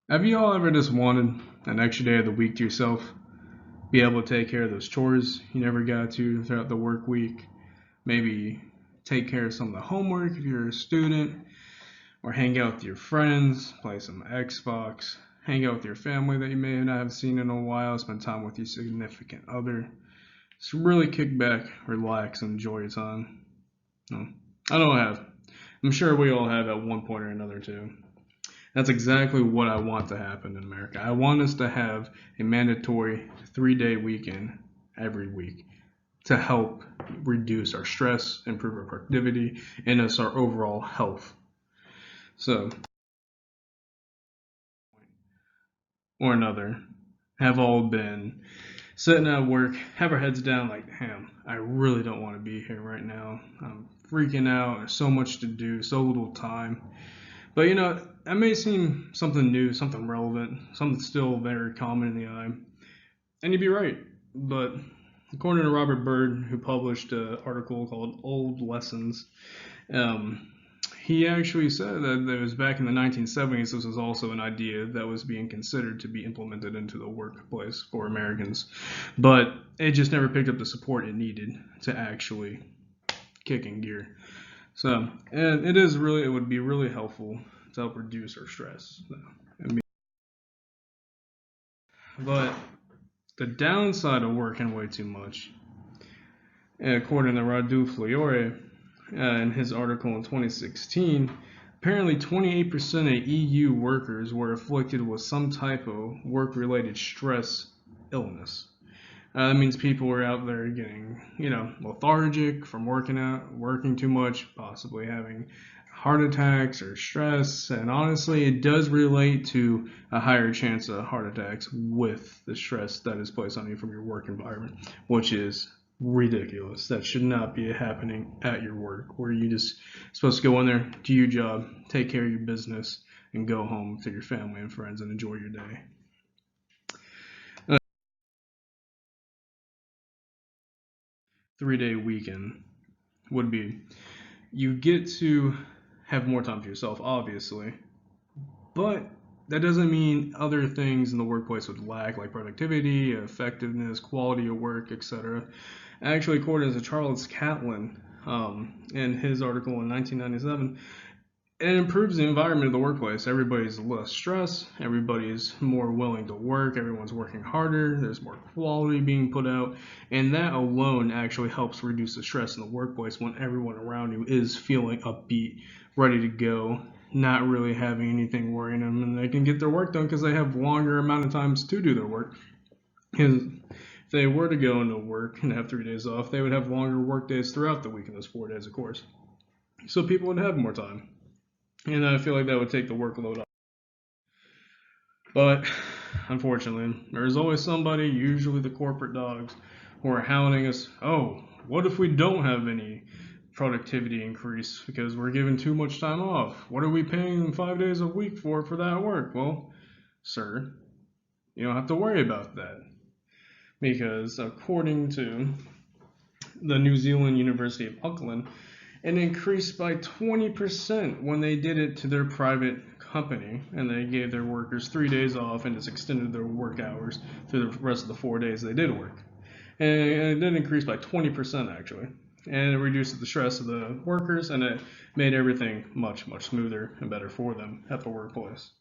Have you all ever just wanted an extra day of the week to yourself? Be able to take care of those chores you never got to throughout the work week? Maybe take care of some of the homework if you're a student, or hang out with your friends, play some Xbox, hang out with your family that you may not have seen in a while, spend time with your significant other. Just really kick back, relax, and enjoy your time. No, I don't have. I'm sure we all have at one point or another too. That's exactly what I want to happen in America. I want us to have a mandatory 3-day weekend every week to help reduce our stress, improve our productivity, and us our overall health. So, or another, have all been sitting at work, have our heads down, like, damn, I really don't want to be here right now. I'm freaking out. There's so much to do, so little time. But that may seem something new, something relevant, something still very common in the eye. And you'd be right. But according to Robert Byrd, who published an article called Old Lessons, um, he actually said that it was back in the 1970s, this was also an idea that was being considered to be implemented into the workplace for Americans. But it just never picked up the support it needed to actually kick in gear. So, and it would be really helpful to help reduce our stress. But the downside of working way too much, according to Radu Fiore in his article in 2016, apparently 28% of EU workers were afflicted with some type of work-related stress illness. That means people are out there getting, lethargic from working too much, possibly having heart attacks or stress. And honestly, it does relate to a higher chance of heart attacks with the stress that is placed on you from your work environment, which is ridiculous. That should not be happening at your work, where you just supposed to go in there, do your job, take care of your business, and go home to your family and friends and enjoy your day. 3-day weekend would be, you get to have more time to yourself, obviously, but that doesn't mean other things in the workplace would lack, like productivity, effectiveness, quality of work, etc. Actually, according to Charles Catlin, in his article in 1997, it improves the environment of the workplace. Everybody's less stressed, everybody's more willing to work, everyone's working harder, there's more quality being put out, and that alone actually helps reduce the stress in the workplace when everyone around you is feeling upbeat, ready to go, not really having anything worrying them, and they can get their work done because they have longer amount of times to do their work. Because if they were to go into work and have 3 days off, they would have longer work days throughout the week in those 4 days, of course. So people would have more time. And I feel like that would take the workload off. But unfortunately, there's always somebody, usually the corporate dogs, who are hounding us. Oh, what if we don't have any productivity increase because we're giving too much time off? What are we paying them 5 days a week for that work? Well, sir, you don't have to worry about that. Because according to the New Zealand University of Auckland, it increased by 20% when they did it to their private company, and they gave their workers 3 days off and just extended their work hours through the rest of the 4 days they did work. And it did increase by 20% actually, and it reduced the stress of the workers, and it made everything much, much smoother and better for them at the workplace.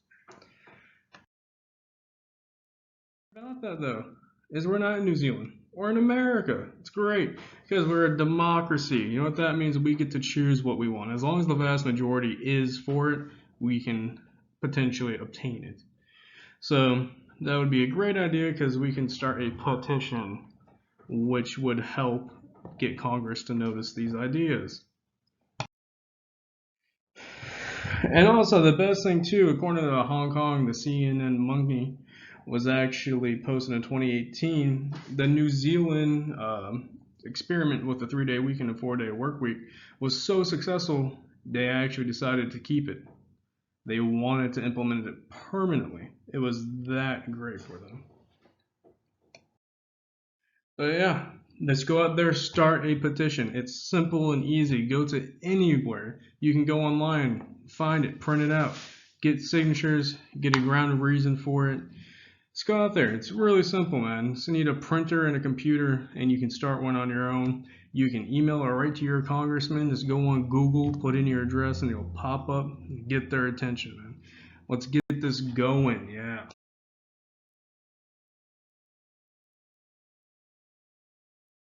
About that though, is we're not in New Zealand. We're in America. It's great because we're a democracy. You know what that means? We get to choose what we want. As long as the vast majority is for it, we can potentially obtain it. So that would be a great idea because we can start a petition which would help get Congress to notice these ideas. And also, the best thing too, according to Hong Kong, the CNN Monkey was actually posted in 2018. The New Zealand experiment with the 3-day weekend and 4-day work week was so successful, they actually decided to keep it. They wanted to implement it permanently. It was that great for them. But yeah, let's go out there, start a petition. It's simple and easy. Go to anywhere. You can go online, find it, print it out. get signatures, get a grounded reason for it. Just go out there. It's really simple, man. Just need a printer and a computer, and you can start one on your own. You can email or write to your congressman. Just go on Google, put in your address, and it'll pop up. Get their attention, man. Let's get this going. Yeah.